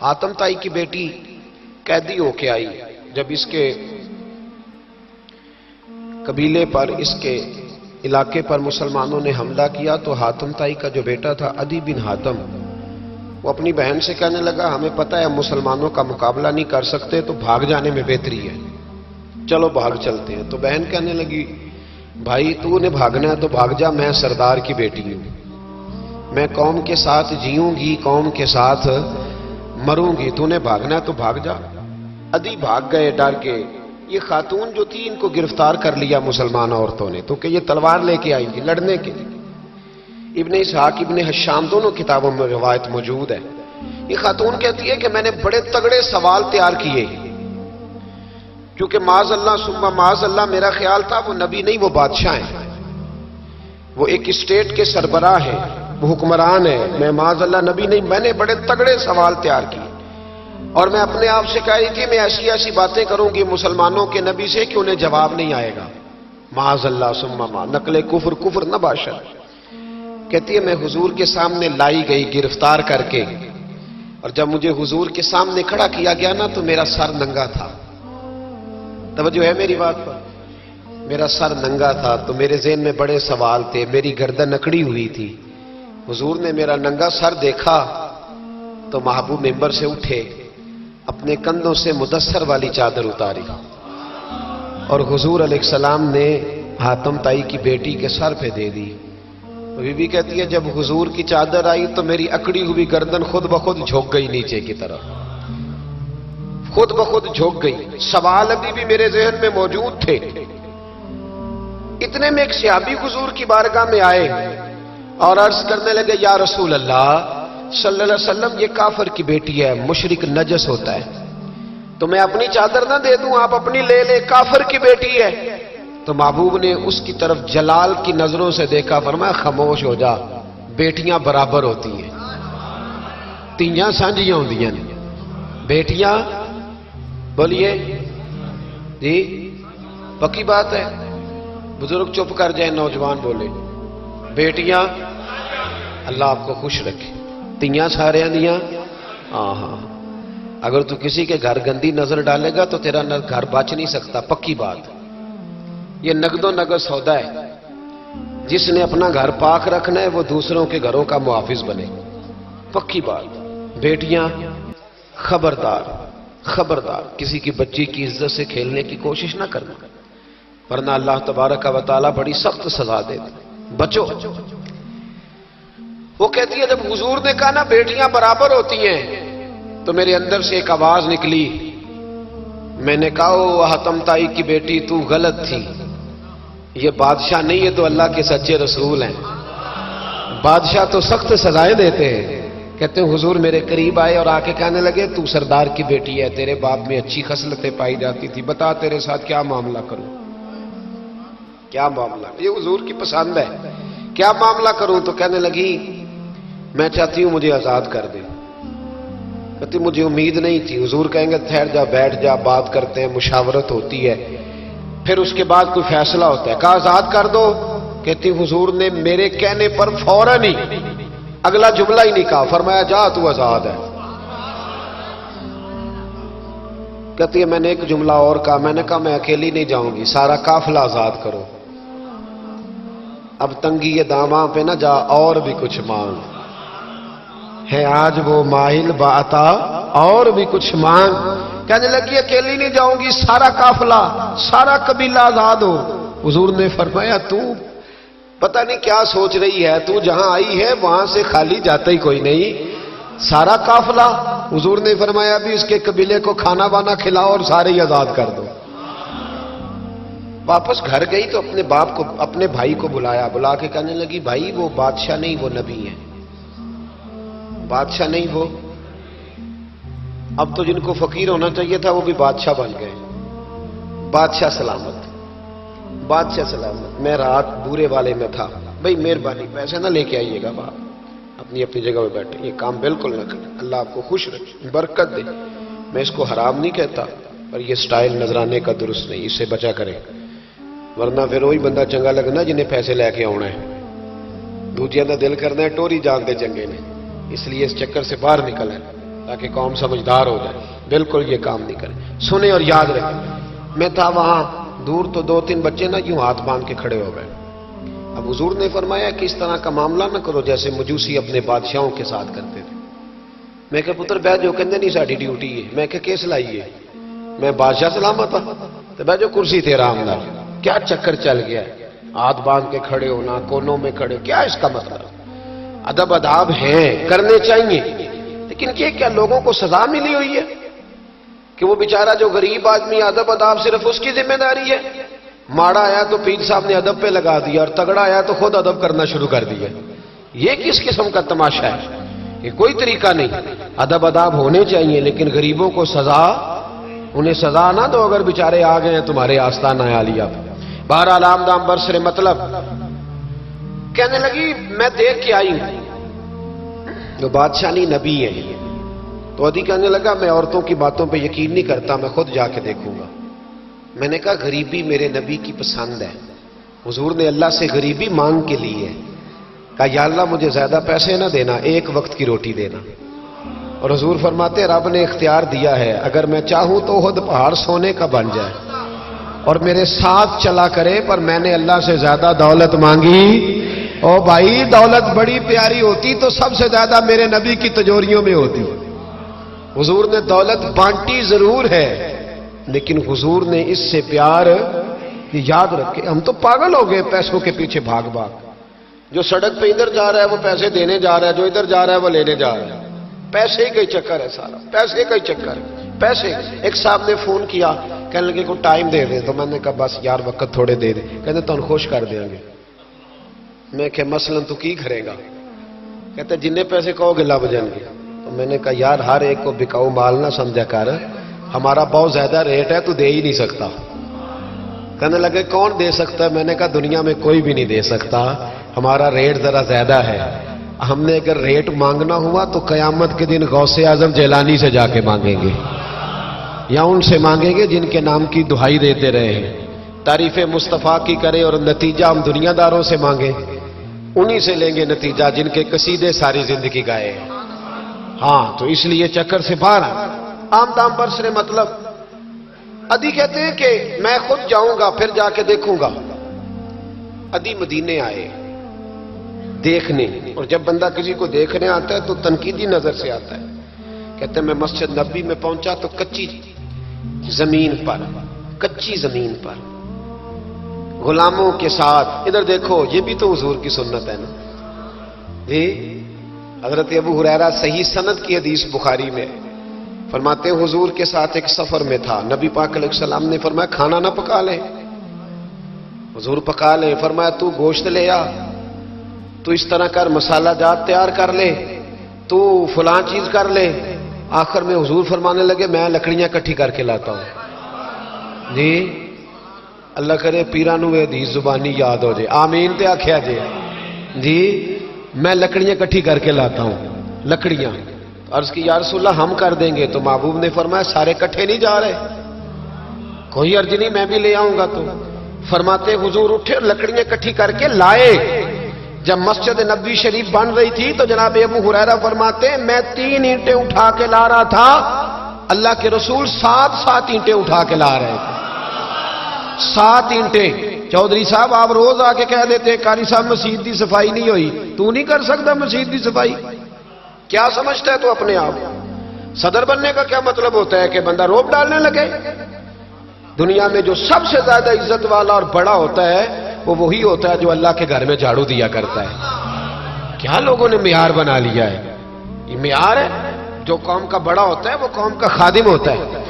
حاتم تائی کی بیٹی قیدی ہو کے آئی. جب اس کے قبیلے پر، اس کے علاقے پر مسلمانوں نے حملہ کیا تو حاتم تائی کا جو بیٹا تھا عدی بن حاتم، وہ اپنی بہن سے کہنے لگا ہمیں پتہ ہے ہم مسلمانوں کا مقابلہ نہیں کر سکتے تو بھاگ جانے میں بہتری ہے، چلو بھاگ چلتے ہیں. تو بہن کہنے لگی بھائی تو نے بھاگنا ہے تو بھاگ جا، میں سردار کی بیٹی ہوں، میں قوم کے ساتھ جیوں گی، قوم کے ساتھ مروں گی، تو نے بھاگنا ہے تو بھاگ جا. عدی بھاگ گئے ڈر کے. یہ خاتون جو تھی ان کو گرفتار کر لیا مسلمان عورتوں نے، تو کہ یہ تلوار لے کے آئی تھی لڑنے کے لیے. ابن اسحاق ابن حشام دونوں کتابوں میں روایت موجود ہے. یہ خاتون کہتی ہے کہ میں نے بڑے تگڑے سوال تیار کیے، کیونکہ معاذ اللہ ثم معاذ اللہ میرا خیال تھا وہ نبی نہیں، وہ بادشاہ ہیں، وہ ایک اسٹیٹ کے سربراہ ہیں، وہ حکمران ہیں، میں معاذ اللہ نبی نہیں. میں نے بڑے تگڑے سوال تیار کیے اور میں اپنے آپ سے کہہ رہی تھی میں ایسی ایسی باتیں کروں گی مسلمانوں کے نبی سے کہ انہیں جواب نہیں آئے گا. معاذ اللہ ثم معاذ، نقل کفر کفر نہ باشد. کہتی ہے میں حضور کے سامنے لائی گئی گرفتار کر کے، اور جب مجھے حضور کے سامنے کھڑا کیا گیا نا تو میرا سر ننگا تھا. توجہ ہے میری بات پر؟ میرا سر ننگا تھا تو میرے ذہن میں بڑے سوال تھے، میری گردن اکڑی ہوئی تھی. حضور نے میرا ننگا سر دیکھا تو محبوب ممبر سے اٹھے، اپنے کندھوں سے مدثر والی چادر اتاری اور حضور علیہ السلام نے حاتم تائی کی بیٹی کے سر پہ دے دی. بی بی کہتی ہے جب حضور کی چادر آئی تو میری اکڑی ہوئی گردن خود بخود جھک گئی نیچے کی طرف، خود بخود جھک گئی. سوال ابھی بھی میرے ذہن میں موجود تھے. اتنے میں ایک صحابی حضور کی بارگاہ میں آئے اور عرض کرنے لگے یا رسول اللہ صلی اللہ علیہ وسلم یہ کافر کی بیٹی ہے، مشرک نجس ہوتا ہے، تو میں اپنی چادر نہ دے دوں، آپ اپنی لے لے، کافر کی بیٹی ہے. تو محبوب نے اس کی طرف جلال کی نظروں سے دیکھا، فرمایا خاموش ہو جا، بیٹیاں برابر ہوتی ہیں، تیاں سانجیاں ہوندیاں نے، بیٹیاں. بولیے جی پکی بات ہے. بزرگ چپ کر جائیں، نوجوان بولے بیٹیاں. اللہ آپ کو خوش رکھے. تیاں سارے دیاں. ہاں اگر تو کسی کے گھر گندی نظر ڈالے گا تو تیرا گھر بچ نہیں سکتا، پکی بات. یہ نقد و نقد سودا ہے. جس نے اپنا گھر پاک رکھنا ہے وہ دوسروں کے گھروں کا محافظ بنے، پکی بات. بیٹیاں خبردار خبردار، کسی کی بچی کی عزت سے کھیلنے کی کوشش نہ کرنا، ورنہ اللہ تبارک و تعالیٰ بڑی سخت سزا دیتا. بچو. وہ کہتی ہے جب حضور نے کہا نا بیٹیاں برابر ہوتی ہیں تو میرے اندر سے ایک آواز نکلی. میں نے کہا او حاتم تائی کی بیٹی تو غلط تھی، یہ بادشاہ نہیں، یہ تو اللہ کے سچے رسول ہیں. بادشاہ تو سخت سزائیں دیتے ہیں. کہتے ہیں حضور میرے قریب آئے اور آ کے کہنے لگے تو سردار کی بیٹی ہے، تیرے باپ میں اچھی خصلتیں پائی جاتی تھی، بتا تیرے ساتھ کیا معاملہ کروں، کیا معاملہ. یہ حضور کی پسند ہے، کیا معاملہ کروں. تو کہنے لگی میں چاہتی ہوں مجھے آزاد کر دے. کہتی مجھے امید نہیں تھی. حضور کہیں گے ٹھہر جا، بیٹھ جا، بات کرتے ہیں، مشاورت ہوتی ہے، پھر اس کے بعد کوئی فیصلہ ہوتا ہے. کہا آزاد کر دو. کہتی حضور نے میرے کہنے پر فوراً ہی اگلا جملہ ہی نہیں کہا، فرمایا جا تو آزاد ہے. کہتی ہے میں نے ایک جملہ اور کہا، میں نے کہا میں اکیلی نہیں جاؤں گی، سارا قافلہ آزاد کرو. اب تنگی یہ داماں پہ نہ جا، اور بھی کچھ مانگ ہے آج وہ ماہل باتا، اور بھی کچھ مانگ. کہنے لگی اکیلی نہیں جاؤں گی، سارا قافلہ سارا قبیلہ آزاد ہو. حضور نے فرمایا تو پتہ نہیں کیا سوچ رہی ہے، تو جہاں آئی ہے وہاں سے خالی جاتا ہی کوئی نہیں، سارا قافلہ. حضور نے فرمایا بھی اس کے قبیلے کو کھانا وانا کھلاؤ اور سارے ہی آزاد کر دو. واپس گھر گئی تو اپنے باپ کو، اپنے بھائی کو بلایا، بلا کے کہنے لگی بھائی وہ بادشاہ نہیں، وہ نبی ہیں. بادشاہ نہیں وہ، اب تو جن کو فقیر ہونا چاہیے تھا وہ بھی بادشاہ بن گئے. بادشاہ سلامت، بادشاہ سلامت. میں رات بورے والے میں تھا، بھائی مہربانی پیسے نہ لے کے آئیے گا، باپ اپنی اپنی جگہ پہ بیٹھے، یہ کام بالکل نہ کریں، اللہ آپ کو خوش رکھے، برکت دے. میں اس کو حرام نہیں کہتا، پر یہ سٹائل نظرانے کا درست نہیں، اس سے بچا کریں، ورنہ پھر وہی بندہ چنگا لگنا جنہیں پیسے لے کے آنا ہے. دوجیاں دا دل کرنا ہے ٹوری جان دے چنگے نے، اس لیے اس چکر سے باہر نکل ہے. تاکہ قوم سمجھدار ہو جائے. بالکل یہ کام نہیں کرے. سنیں اور یاد رکھیں. میں تھا وہاں دور تو 2-3 بچے نا یوں ہاتھ باندھ کے کھڑے ہو گئے. اب حضور نے فرمایا کہ اس طرح کا معاملہ نہ کرو جیسے مجوسی اپنے بادشاہوں کے ساتھ کرتے تھے. میں کہ پتر بہ جو کہندے نہیں ساڈی ڈیوٹی ہے. میں کہ کیس لائیے میں بادشاہ سلامت ہوں تو بہ جو کرسی تیرا آمدار. کیا چکر چل گیا ہے ہاتھ باندھ کے کھڑے ہونا کونوں میں کھڑے. کیا اس کا مطلب؟ ادب آداب ہیں کرنے چاہیے لیکن یہ کیا لوگوں کو سزا ملی ہوئی ہے کہ وہ بیچارہ جو غریب آدمی ادب آداب صرف اس کی ذمہ داری ہے؟ ماڑا آیا تو پیر صاحب نے ادب پہ لگا دیا اور تگڑا آیا تو خود ادب کرنا شروع کر دیا. یہ کس قسم کا تماشا ہے؟ یہ کوئی طریقہ نہیں. ادب آداب ہونے چاہیے لیکن غریبوں کو سزا انہیں سزا نہ دو اگر بیچارے آ گئے ہیں تمہارے آستانہ عالیہ پہ. بہرحال آمدام برسر مطلب کہنے لگی میں دیکھ کے آئی ہوں جو بادشاہ نہیں نبی ہیں. تو عدی کہنے لگا میں عورتوں کی باتوں پہ یقین نہیں کرتا میں خود جا کے دیکھوں گا. میں نے کہا غریبی میرے نبی کی پسند ہے. حضور نے اللہ سے غریبی مانگ کے لی ہے. کہا یا اللہ مجھے زیادہ پیسے نہ دینا ایک وقت کی روٹی دینا. اور حضور فرماتے رب نے اختیار دیا ہے اگر میں چاہوں تو خود پہاڑ سونے کا بن جائے اور میرے ساتھ چلا کرے پر میں نے اللہ سے زیادہ دولت مانگی. او بھائی دولت بڑی پیاری ہوتی تو سب سے زیادہ میرے نبی کی تجوریوں میں ہوتی. حضور نے دولت بانٹی ضرور ہے لیکن حضور نے اس سے پیار یاد رکھے. ہم تو پاگل ہو گئے پیسوں کے پیچھے بھاگ بھاگ. جو سڑک پہ ادھر جا رہا ہے وہ پیسے دینے جا رہا ہے جو ادھر جا رہا ہے وہ لینے جا رہا ہے. پیسے کا ہی چکر ہے سارا. پیسے کا ہی چکر ہے. پیسے. ایک صاحب نے فون کیا کہنے لگے کو ٹائم دے دیں تو میں نے کہا بس یار وقت تھوڑے دے دیں. کہتے تو خوش کر دیں گے. میں کہ مثلا تو کی کرے گا؟ کہتے جننے پیسے کہو گے لب جائیں گے. تو میں نے کہا یار ہر ایک کو بکاؤ مال نہ سمجھا کر ہمارا بہت زیادہ ریٹ ہے تو دے ہی نہیں سکتا. کہنے لگے کون دے سکتا ہے؟ میں نے کہا دنیا میں کوئی بھی نہیں دے سکتا ہمارا ریٹ ذرا زیادہ ہے. ہم نے اگر ریٹ مانگنا ہوا تو قیامت کے دن غوث اعظم جیلانی سے جا کے مانگیں گے یا ان سے مانگیں گے جن کے نام کی دہائی دیتے رہے ہیں. تعریف مصطفیٰ کی کریں اور نتیجہ ہم دنیا داروں سے مانگیں انہی سے لیں گے نتیجہ جن کے قصیدے ساری زندگی گائے. ہاں تو اس لیے چکر سے باہر عام دام برسرے مطلب. عدی کہتے ہیں کہ میں خود جاؤں گا پھر جا کے دیکھوں گا. عدی مدینے آئے دیکھنے اور جب بندہ کسی کو دیکھنے آتا ہے تو تنقیدی نظر سے آتا ہے. کہتے ہیں میں مسجد نبی میں پہنچا تو کچی زمین پر غلاموں کے ساتھ. ادھر دیکھو یہ بھی تو حضور کی سنت ہے نا جی. حضرت ابو ہریرہ صحیح سند کی حدیث بخاری میں فرماتے ہیں حضور کے ساتھ ایک سفر میں تھا. نبی پاک علیہ السلام نے فرمایا کھانا نہ پکا لیں. حضور پکا لیں. فرمایا تو گوشت لے آ, تو اس طرح کر مسالہ جات تیار کر لے, تو فلاں چیز کر لے. آخر میں حضور فرمانے لگے میں لکڑیاں کٹھی کر کے لاتا ہوں. جی اللہ کرے پیرانو حدیث زبانی یاد ہو جائے. آمین تے آکھیا جی میں لکڑیاں کٹھی کر کے لاتا ہوں. لکڑیاں عرض کی یا رسول اللہ ہم کر دیں گے. تو محبوب نے فرمایا سارے کٹھے نہیں جا رہے, کوئی عرض نہیں میں بھی لے آؤں گا. تو فرماتے حضور اٹھے اور لکڑیاں کٹھی کر کے لائے. جب مسجد نبوی شریف بن رہی تھی تو جناب ابو ہریرہ فرماتے ہیں میں 3 اینٹیں اٹھا کے لا رہا تھا, اللہ کے رسول 7 اینٹیں اٹھا کے لا رہے تھے. 7 اینٹیں. چودھری صاحب آپ روز آ کے کہہ دیتے قاری صاحب مسجد کی صفائی نہیں ہوئی. تو نہیں کر سکتا مسجد کی صفائی؟ کیا سمجھتا ہے تو اپنے آپ؟ صدر بننے کا کیا مطلب ہوتا ہے کہ بندہ روب ڈالنے لگے؟ دنیا میں جو سب سے زیادہ عزت والا اور بڑا ہوتا ہے وہ وہی ہوتا ہے جو اللہ کے گھر میں جھاڑو دیا کرتا ہے. کیا لوگوں نے معیار بنا لیا ہے؟ یہ معیار ہے. جو قوم کا بڑا ہوتا ہے وہ قوم کا خادم ہوتا ہے.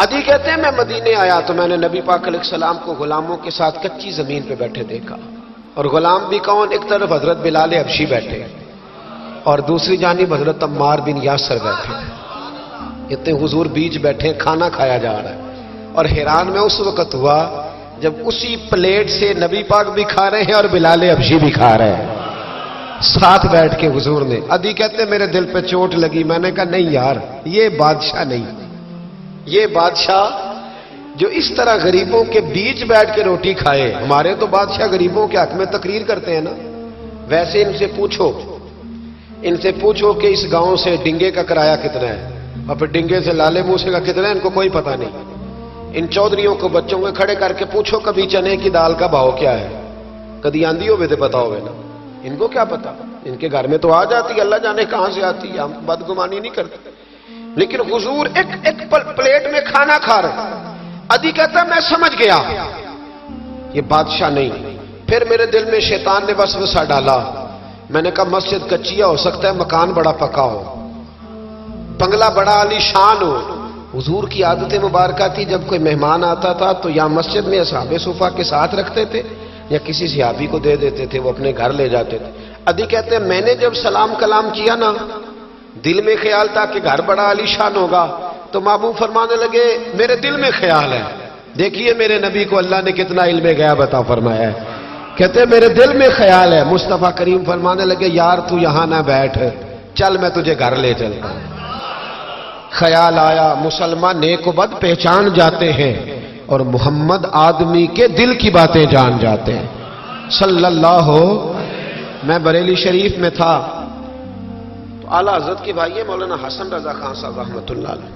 عدی کہتے ہیں میں مدینے آیا تو میں نے نبی پاک علیہ السلام کو غلاموں کے ساتھ کچی زمین پہ بیٹھے دیکھا. اور غلام بھی کون؟ ایک طرف حضرت بلال حبشی بیٹھے اور دوسری جانب حضرت عمار بن یاسر بیٹھے. اتنے حضور بیچ بیٹھے کھانا کھایا جا رہا ہے. اور حیران میں اس وقت ہوا جب اسی پلیٹ سے نبی پاک بھی کھا رہے ہیں اور بلال حبشی بھی کھا رہے ہیں ساتھ بیٹھ کے حضور نے. عدی کہتے ہیں میرے دل پہ چوٹ لگی. میں نے کہا نہیں یار یہ بادشاہ نہیں, یہ بادشاہ جو اس طرح غریبوں کے بیچ بیٹھ کے روٹی کھائے. ہمارے تو بادشاہ غریبوں کے حق میں تقریر کرتے ہیں نا. ویسے ان سے پوچھو ان سے پوچھو کہ اس گاؤں سے ڈنگے کا کرایہ کتنا ہے، اور پھر ڈنگے سے لالے موسے کا کتنا ہے، ان کو کوئی پتہ نہیں۔ ان چودھریوں کو بچوں کو کھڑے کر کے پوچھو کبھی چنے کی دال کا بھاؤ کیا ہے، کدی آندھی ہوئے تو پتا ہوئے نا، ان کو کیا پتا، ان کے گھر میں تو آ جاتی، اللہ جانے کہاں سے آتی ہے، ہم بدگمانی نہیں کرتے۔ لیکن حضور ایک پلیٹ میں کھانا کھا رہے، ادھی کہتا میں سمجھ گیا یہ بادشاہ نہیں۔ پھر میرے دل میں شیطان نے وسوسہ ڈالا، میں نے کہا مسجد کچیا ہو سکتا ہے، مکان بڑا پکا ہو، بنگلہ بڑا عالی شان ہو۔ حضور کی عادت مبارکہ تھی جب کوئی مہمان آتا تھا تو یا مسجد میں اصحاب صفہ کے ساتھ رکھتے تھے یا کسی صحابی کو دے دیتے تھے، وہ اپنے گھر لے جاتے تھے۔ ادھی کہتے ہیں میں نے جب سلام کلام کیا نا، دل میں خیال تھا کہ گھر بڑا عالی شان ہوگا، تو محبوب فرمانے لگے میرے دل میں خیال ہے۔ دیکھیے میرے نبی کو اللہ نے کتنا علم غیب عطا فرمایا ہے، کہتے ہیں میرے دل میں خیال ہے۔ مصطفیٰ کریم فرمانے لگے یار تو یہاں نہ بیٹھ، چل میں تجھے گھر لے چلتا ہوں۔ خیال آیا مسلمان نیک و بد پہچان جاتے ہیں، اور محمد آدمی کے دل کی باتیں جان جاتے ہیں صلی اللہ۔ میں بریلی شریف میں تھا تو اعلیٰ حضرت کے بھائی مولانا حسن رضا خان صاحب رحمۃ اللہ علیہ،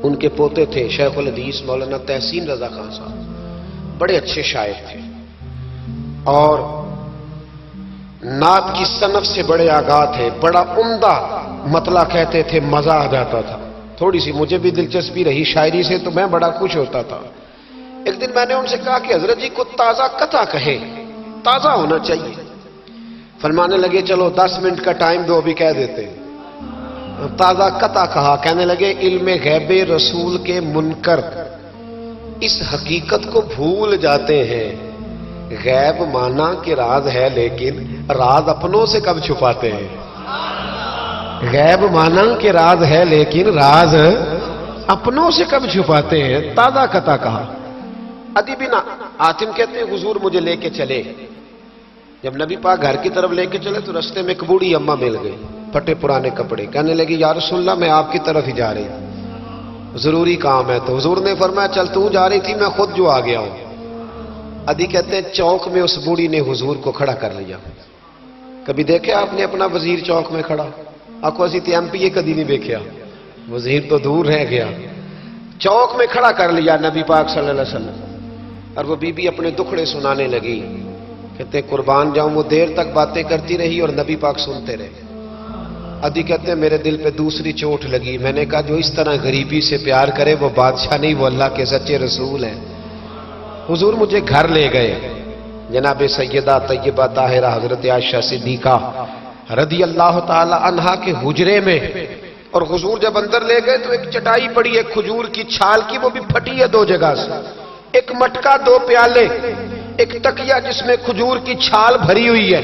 ان کے پوتے تھے شیخ الحدیث مولانا تحسین رضا خان صاحب، بڑے اچھے شاعر تھے اور نعت کی صنف سے بڑے آگاہ تھے، بڑا عمدہ مطلع کہتے تھے، مزہ آ جاتا تھا۔ تھوڑی سی مجھے بھی دلچسپی رہی شاعری سے تو میں بڑا خوش ہوتا تھا۔ ایک دن میں نے ان سے کہا کہ حضرت جی کو تازہ قطع کہے، تازہ ہونا چاہیے۔ فرمانے لگے چلو 10 منٹ کا ٹائم دو، ابھی کہہ دیتے۔ تازہ قطع کہا، کہنے لگے علم غیب رسول کے منکر اس حقیقت کو بھول جاتے ہیں، غیب مانا کہ راز ہے لیکن راز اپنوں سے کب چھپاتے ہیں۔ غیب مانا کہ راز ہے لیکن راز اپنوں سے کب چھپاتے ہیں۔ تازہ قطع کہا۔ ادی بن حاتم کہتے ہیں حضور مجھے لے کے چلے، جب نبی پاک گھر کی طرف لے کے چلے تو رستے میں ایک بوڑھی اماں مل گئی، پھٹے پرانے کپڑے، کہنے لگی یا رسول اللہ میں آپ کی طرف ہی جا رہی ہوں، ضروری کام ہے۔ تو حضور نے فرمایا چل تو جا رہی تھی میں خود جو آ گیا ہوں۔ ادھی کہتے ہیں چوک میں اس بوڑھی نے حضور کو کھڑا کر لیا۔ کبھی دیکھے آپ نے اپنا وزیر چوک میں کھڑا؟ آپ کو اسی ایم پی کدی نہیں دیکھا، وزیر تو دور رہ گیا۔ چوک میں کھڑا کر لیا نبی پاک صلی اللہ علیہ وسلم، اور وہ بی بی اپنے دکھڑے سنانے لگی۔ کہتے ہیں قربان جاؤں وہ دیر تک باتیں کرتی رہی اور نبی پاک سنتے رہے۔ ادھی کہتے ہیں میرے دل پہ دوسری چوٹ لگی، میں نے کہا جو اس طرح غریبی سے پیار کرے وہ بادشاہ نہیں، وہ اللہ کے سچے رسول ہیں۔ حضور مجھے گھر لے گئے، جناب سیدہ طیبہ طاہرہ حضرت عائشہ صدیقہ رضی اللہ تعالی عنہا کے حجرے میں، اور حضور جب اندر لے گئے تو ایک چٹائی پڑی ہے کھجور کی چھال کی، وہ بھی پھٹی ہے 2 جگہ سے، ایک مٹکا 2 پیالے، ایک تکیہ جس میں کھجور کی چھال بھری ہوئی ہے۔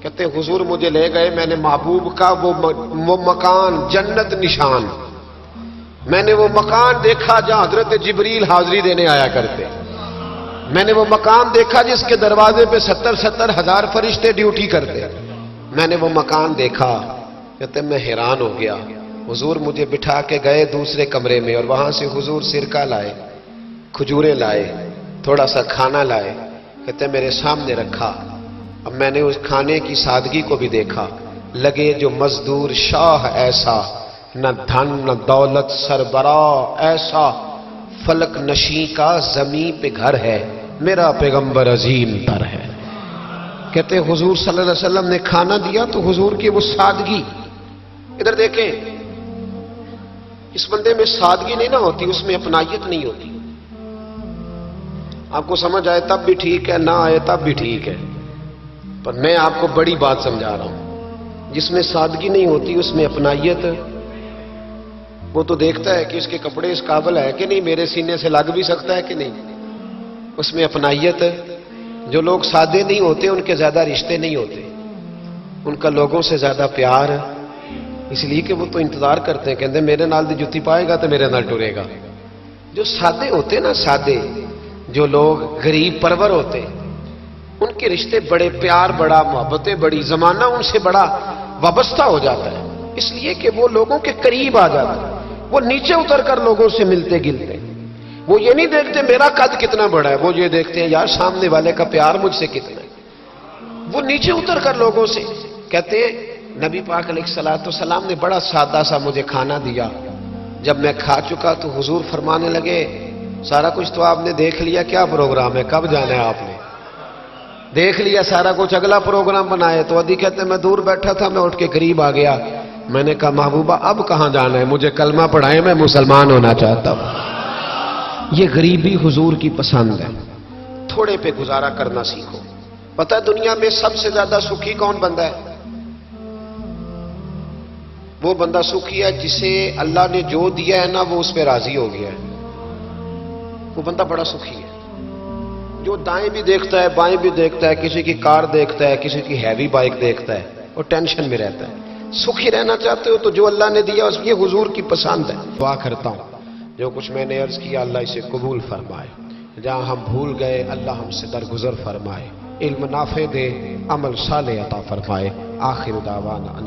کہتے ہیں حضور مجھے لے گئے، میں نے محبوب کا وہ مکان جنت نشان، میں نے وہ مکان دیکھا جہاں حضرت جبریل حاضری دینے آیا کرتے، میں نے وہ مکان دیکھا جس کے دروازے پہ 70 ہزار فرشتے ڈیوٹی کرتے، میں نے وہ مکان دیکھا۔ کہتے ہیں میں حیران ہو گیا۔ حضور مجھے بٹھا کے گئے دوسرے کمرے میں، اور وہاں سے حضور سرکہ لائے، کھجوریں لائے، تھوڑا سا کھانا لائے، کہتے ہیں میرے سامنے رکھا۔ اب میں نے اس کھانے کی سادگی کو بھی دیکھا، لگے جو مزدور شاہ ایسا، نہ دھن نہ دولت سربراہ ایسا، فلک نشیں کا زمین پہ گھر ہے، میرا پیغمبر عظیم تر ہے۔ کہتے ہیں حضور صلی اللہ علیہ وسلم نے کھانا دیا تو حضور کی وہ سادگی، ادھر دیکھیں اس بندے میں سادگی نہیں نہ ہوتی، اس میں اپنائیت نہیں ہوتی۔ آپ کو سمجھ آئے تب بھی ٹھیک ہے، نہ آئے تب بھی ٹھیک ہے، پر میں آپ کو بڑی بات سمجھا رہا ہوں، جس میں سادگی نہیں ہوتی اس میں اپنائیت، وہ تو دیکھتا ہے کہ اس کے کپڑے اس قابل ہے کہ نہیں، میرے سینے سے لگ بھی سکتا ہے کہ نہیں، اس میں اپنائیت۔ جو لوگ سادے نہیں ہوتے ان کے زیادہ رشتے نہیں ہوتے، ان کا لوگوں سے زیادہ پیار، اس لیے کہ وہ تو انتظار کرتے ہیں، کہتے ہیں میرے نال دی جتی پائے گا تو میرے نال ٹرے گا۔ جو سادے ہوتے نا، سادے جو لوگ غریب پرور ہوتے، ان کے رشتے بڑے پیار، بڑا محبتیں، بڑی زمانہ ان سے بڑا وابستہ ہو جاتا ہے، اس لیے کہ وہ لوگوں کے قریب آ جاتا ہے، وہ نیچے اتر کر لوگوں سے ملتے گلتے، وہ یہ نہیں دیکھتے میرا قد کتنا بڑا ہے، وہ یہ دیکھتے ہیں یار سامنے والے کا پیار مجھ سے کتنا ہے، وہ نیچے اتر کر لوگوں سے کہتے ہیں نبی پاک علیہ الصلوۃ والسلام نے بڑا سادہ سا مجھے کھانا دیا. جب میں کھا چکا تو حضور فرمانے لگے سارا کچھ تو آپ نے دیکھ لیا, کیا پروگرام ہے, کب جانا ہے آپ نے؟ دیکھ لیا سارا کچھ, اگلا پروگرام بنائے. تو ادی کہتے ہیں میں دور بیٹھا تھا, میں اٹھ کے قریب آ گیا. میں نے کہا محبوبہ اب کہاں جانا ہے, مجھے کلمہ پڑھائے, میں مسلمان ہونا چاہتا ہوں. یہ غریبی حضور کی پسند ہے. تھوڑے پہ گزارا کرنا سیکھو. پتہ ہے دنیا میں سب سے زیادہ سکھی کون بندہ ہے؟ وہ بندہ سکھی ہے جسے اللہ نے جو دیا ہے نا وہ اس پہ راضی ہو گیا ہے. وہ بندہ بڑا سکھی ہے. جو دائیں بھی دیکھتا ہے بائیں بھی دیکھتا ہے, کسی کی کار دیکھتا ہے, کسی کی ہیوی بائک دیکھتا ہے, وہ ٹینشن میں رہتا ہے. سکھی رہنا چاہتے ہو تو جو اللہ نے دیا اس یہ حضور کی پسند ہے. دعا کرتا ہوں جو کچھ میں نے عرض کیا اللہ اسے قبول فرمائے. جہاں ہم بھول گئے اللہ ہم سے درگزر فرمائے. علم نافع دے, عمل صالح عطا فرمائے. آخر دعوانا